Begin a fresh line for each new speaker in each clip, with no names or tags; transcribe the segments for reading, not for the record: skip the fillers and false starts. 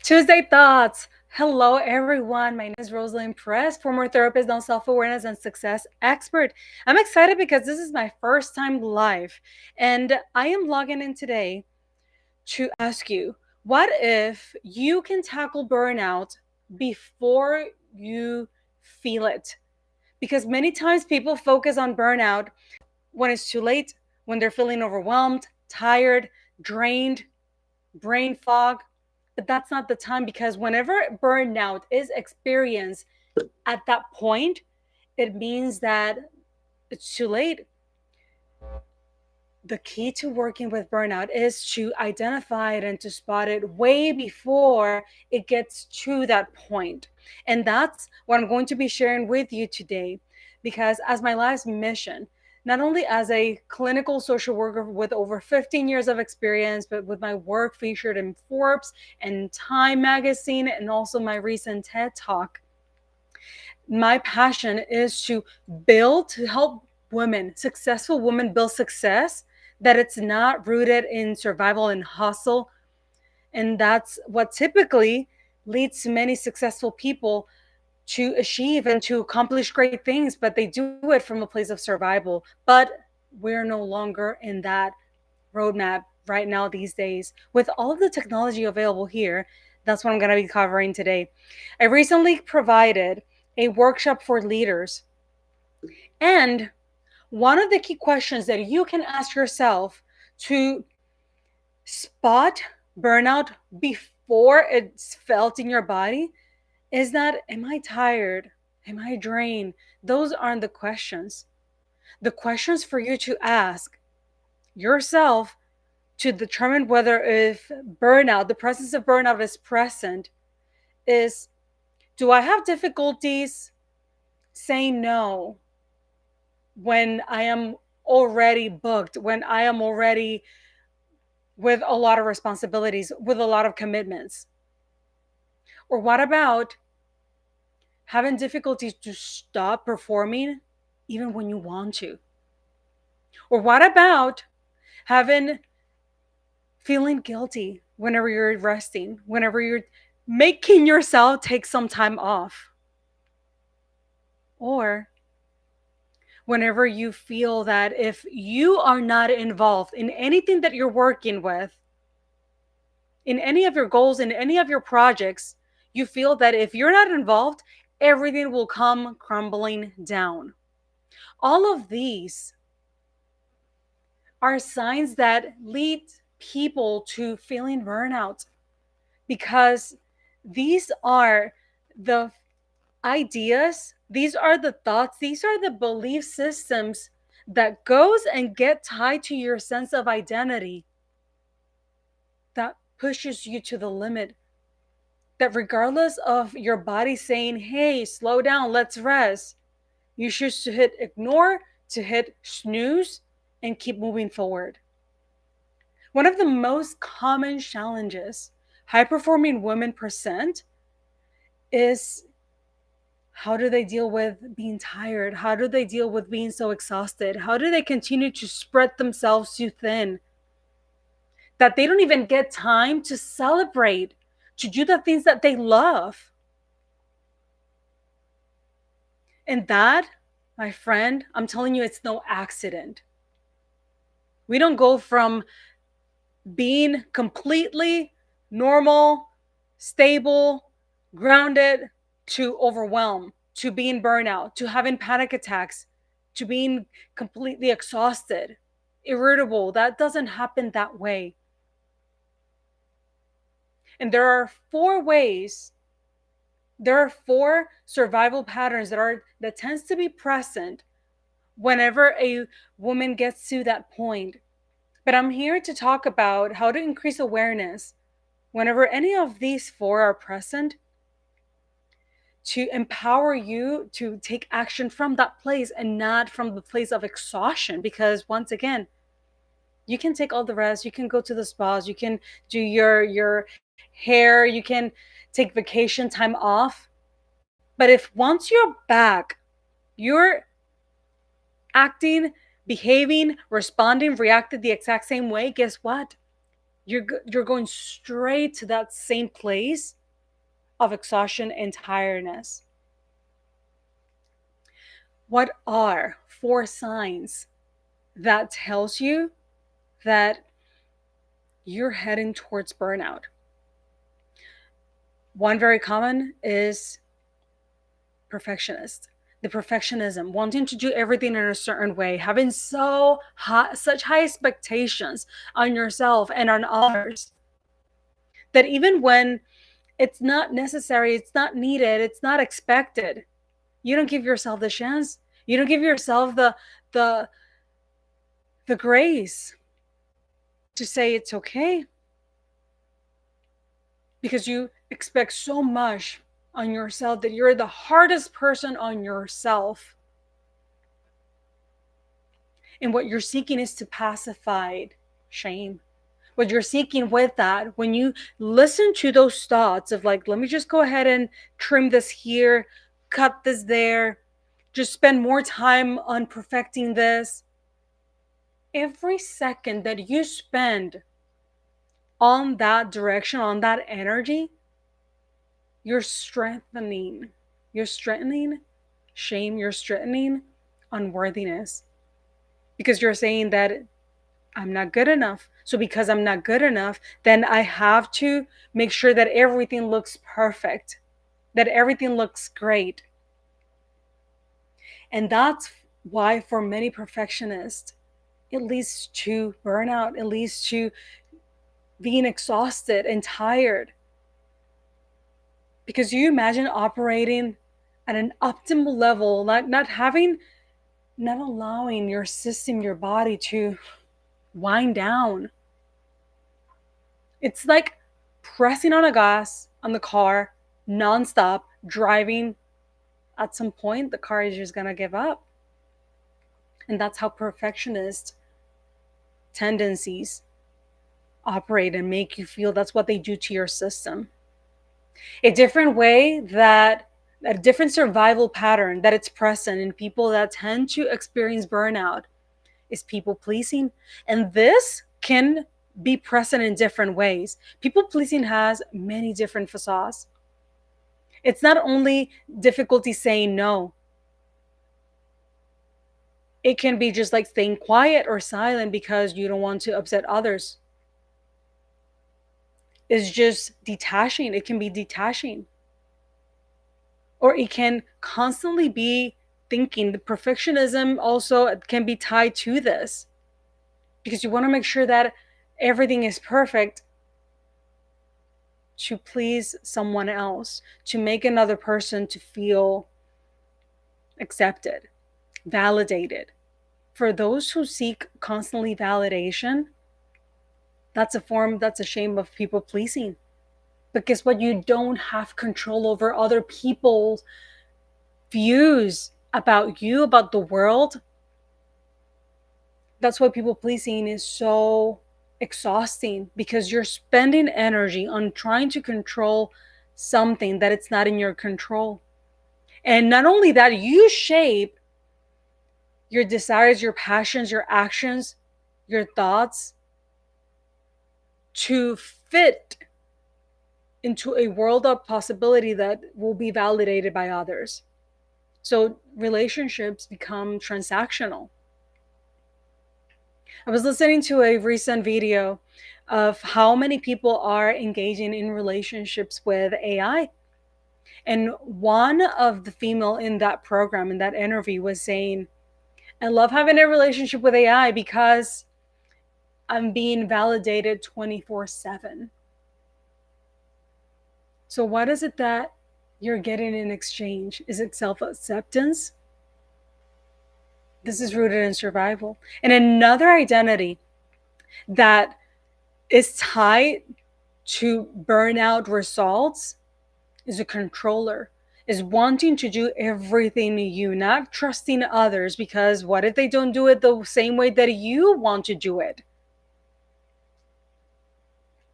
Tuesday Thoughts. Hello, everyone. My name is Roselyn Perez, former therapist on self awareness and success expert. I'm excited because this is my first time live, and I am logging in today to ask you what if you can tackle burnout before you feel it? Because many times people focus on burnout when it's too late, when they're feeling overwhelmed, tired, drained, brain fog. But that's not the time because whenever burnout is experienced at that point, it means that it's too late. The key to working with burnout is to identify it and to spot it way before it gets to that point. And that's what I'm going to be sharing with you today. Because as my life's mission, not only as a clinical social worker with over 15 years of experience, but with my work featured in Forbes and Time magazine, and also my recent TED Talk, my passion is to help women, successful women, build success that it's not rooted in survival and hustle. And that's what typically leads to many successful people to achieve and to accomplish great things, but they do it from a place of survival. But we're no longer in that roadmap right now these days. With all of the technology available here, that's what I'm going to be covering today. I recently provided a workshop for leaders, and one of the key questions that you can ask yourself to spot burnout before it's felt in your body is that, am I tired? Am I drained? Those aren't the questions. The questions for you to ask yourself to determine whether if burnout, the presence of burnout is present, is, do I have difficulties saying no when I am already booked, when I am already with a lot of responsibilities, with a lot of commitments? Or what about having difficulties to stop performing even when you want to? Or what about having feeling guilty whenever you're resting, whenever you're making yourself take some time off? Or whenever you feel that if you are not involved in anything that you're working with, in any of your goals, in any of your projects, you feel that if you're not involved, everything will come crumbling down. All of these are signs that lead people to feeling burnout because these are the ideas, these are the thoughts, these are the belief systems that goes and get tied to your sense of identity, that pushes you to the limit, that regardless of your body saying, hey, slow down, let's rest, you choose to hit ignore, to hit snooze, and keep moving forward. One of the most common challenges high performing women present is, how do they deal with being tired? How do they deal with being so exhausted? How do they continue to spread themselves too thin that they don't even get time to celebrate, to do the things that they love? And that, my friend, I'm telling you, it's no accident. We don't go from being completely normal, stable, grounded, to overwhelm, to being burnout, to having panic attacks, to being completely exhausted, irritable. That doesn't happen that way. And there are four survival patterns that tends to be present whenever a woman gets to that point. But I'm here to talk about how to increase awareness whenever any of these four are present, to empower you to take action from that place and not from the place of exhaustion. Because once again, you can take all the rest, you can go to the spas, you can do your hair, you can take vacation time off. But if once you're back, you're acting, behaving, responding, reacted the exact same way, guess what? You're going straight to that same place of exhaustion and tiredness. What are four signs that tells you that you're heading towards burnout? One very common is perfectionist. The perfectionism, wanting to do everything in a certain way, having such high expectations on yourself and on others that even when it's not necessary, it's not needed, it's not expected, you don't give yourself the chance. You don't give yourself the the grace to say it's okay, because you expect so much on yourself that you're the hardest person on yourself. And what you're seeking is to pacify shame. What you're seeking with that, when you listen to those thoughts of like, let me just go ahead and trim this here, cut this there, just spend more time on perfecting this. Every second that you spend on that direction, on that energy, you're strengthening. You're strengthening shame, you're strengthening unworthiness. Because you're saying that I'm not good enough. So because I'm not good enough, then I have to make sure that everything looks perfect, that everything looks great. And that's why for many perfectionists, it leads to burnout, it leads to being exhausted and tired. Because you imagine operating at an optimal level, not allowing your system, your body to wind down. It's like pressing on a gas on the car nonstop, driving. At some point, the car is just gonna give up. And that's how perfectionist tendencies operate and make you feel. That's what they do to your system. A different way that a different survival pattern that it's present in people that tend to experience burnout is people pleasing. And this can be present in different ways. People pleasing has many different facades. It's not only difficulty saying no, it can be just like staying quiet or silent because you don't want to upset others. It's just detaching. It can be detaching. Or it can constantly be thinking. The perfectionism also can be tied to this because you want to make sure that everything is perfect to please someone else, to make another person to feel accepted, validated. For those who seek constantly validation, that's a shame of people pleasing. But guess what? You don't have control over other people's views about you, about the world. That's why people pleasing is so exhausting, because you're spending energy on trying to control something that it's not in your control. And not only that, you shape your desires, your passions, your actions, your thoughts to fit into a world of possibility that will be validated by others. So relationships become transactional. I was listening to a recent video of how many people are engaging in relationships with AI. And one of the female in that program, in that interview, was saying, I love having a relationship with AI because I'm being validated 24/7. So what is it that you're getting in exchange? Is it self-acceptance? This is rooted in survival. And another identity that is tied to burnout results is a controller, is wanting to do everything you, not trusting others, because what if they don't do it the same way that you want to do it?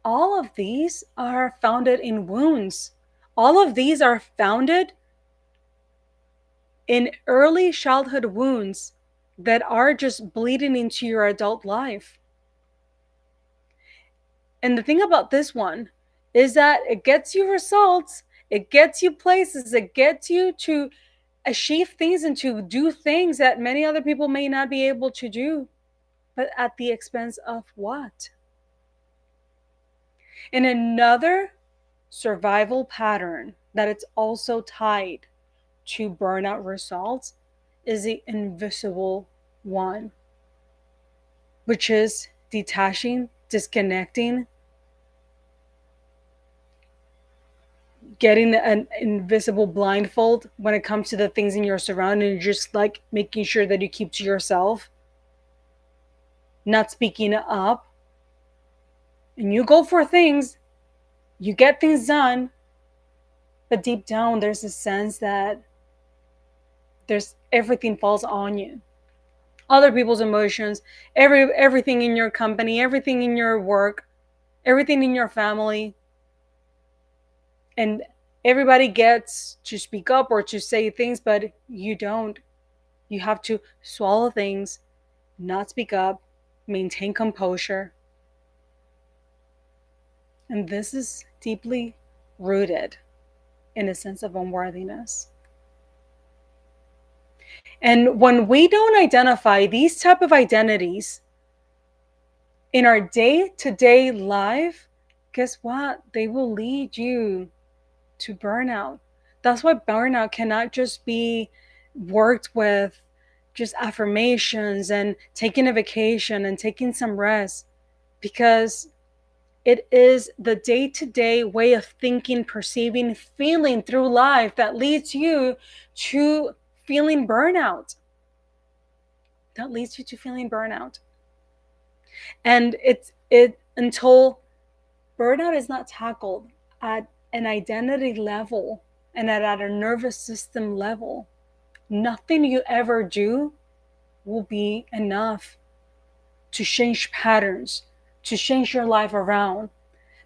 All of these are founded in wounds. All of these are founded in early childhood wounds that are just bleeding into your adult life. And the thing about this one is that it gets you results, it gets you places, it gets you to achieve things and to do things that many other people may not be able to do. But at the expense of what? And another survival pattern that it's also tied to burnout results is the invisible one, which is detaching, disconnecting, getting an invisible blindfold when it comes to the things in your surroundings, just like making sure that you keep to yourself, not speaking up. And you go for things, you get things done, but deep down there's a sense that there's everything falls on you. Other people's emotions, everything in your company, everything in your work, everything in your family. And everybody gets to speak up or to say things, but you don't. You have to swallow things, not speak up, maintain composure. And this is deeply rooted in a sense of unworthiness. And when we don't identify these type of identities in our day-to-day life, guess what? They will lead you to burnout. That's why burnout cannot just be worked with just affirmations and taking a vacation and taking some rest, because it is the day-to-day way of thinking, perceiving, feeling through life that leads you to feeling burnout. That leads you to feeling burnout. And it until burnout is not tackled at an identity level and at a nervous system level, nothing you ever do will be enough to change patterns, to change your life around.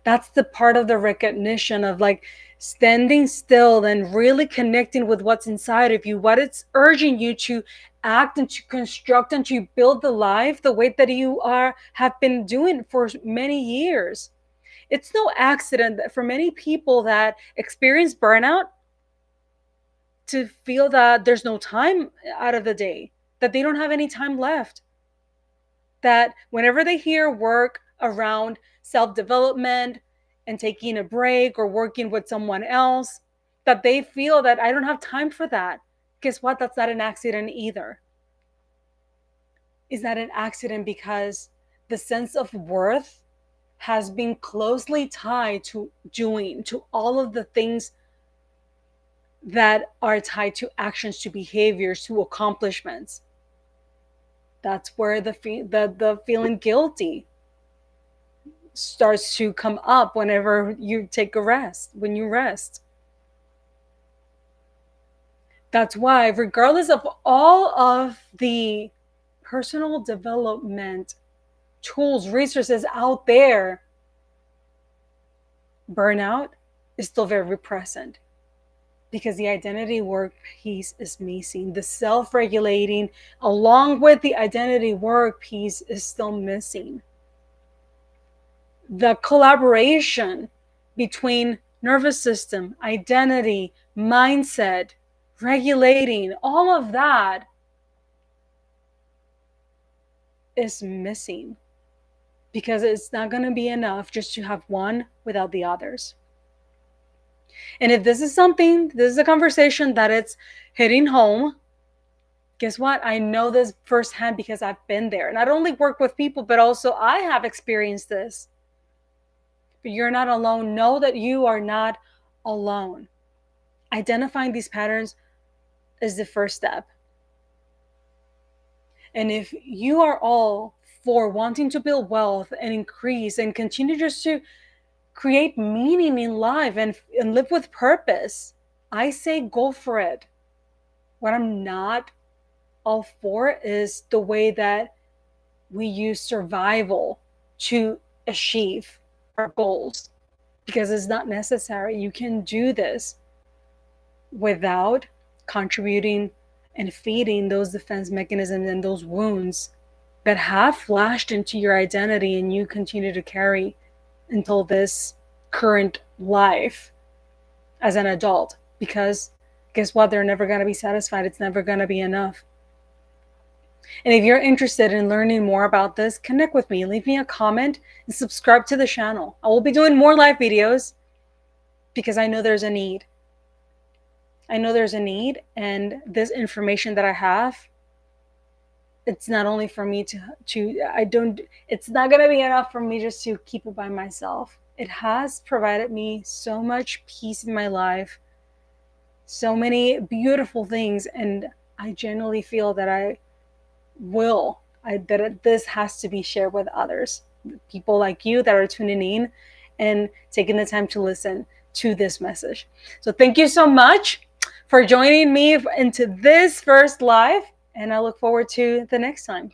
That's the part of the recognition of like standing still and really connecting with what's inside of you, what it's urging you to act and to construct and to build the life the way that you have been doing for many years. It's no accident that for many people that experience burnout to feel that there's no time out of the day, that they don't have any time left, that whenever they hear work around self-development and taking a break or working with someone else, that they feel that I don't have time for that. Guess what? That's not an accident either. Is that an accident because the sense of worth has been closely tied to doing, to all of the things that are tied to actions, to behaviors, to accomplishments. That's where the feeling guilty starts to come up whenever you take a rest, when you rest. That's why, regardless of all of the personal development tools, resources out there, burnout is still very present because the identity work piece is missing. The self-regulating along with the identity work piece is still missing. The collaboration between nervous system, identity, mindset, regulating, all of that is missing because it's not going to be enough just to have one without the others. And if this is a conversation that it's hitting home, guess what? I know this firsthand because I've been there. Not only work with people, but also I have experienced this. But you're not alone. Know that you are not alone. Identifying these patterns is the first step. And if you are all for wanting to build wealth and increase and continue just to create meaning in life and live with purpose, I say go for it. What I'm not all for is the way that we use survival to achieve our goals, because it's not necessary. You can do this without contributing and feeding those defense mechanisms and those wounds that have flashed into your identity and you continue to carry until this current life as an adult, because guess what? They're never going to be satisfied. It's never going to be enough. And if you're interested in learning more about this, connect with me, leave me a comment, and subscribe to the channel. I will be doing more live videos because I know there's a need. I know there's a need, and this information that I have, it's not only for me it's not going to be enough for me just to keep it by myself. It has provided me so much peace in my life, so many beautiful things, and I genuinely feel that this has to be shared with others, people like you that are tuning in and taking the time to listen to this message. So thank you so much for joining me into this first live, and I look forward to the next time.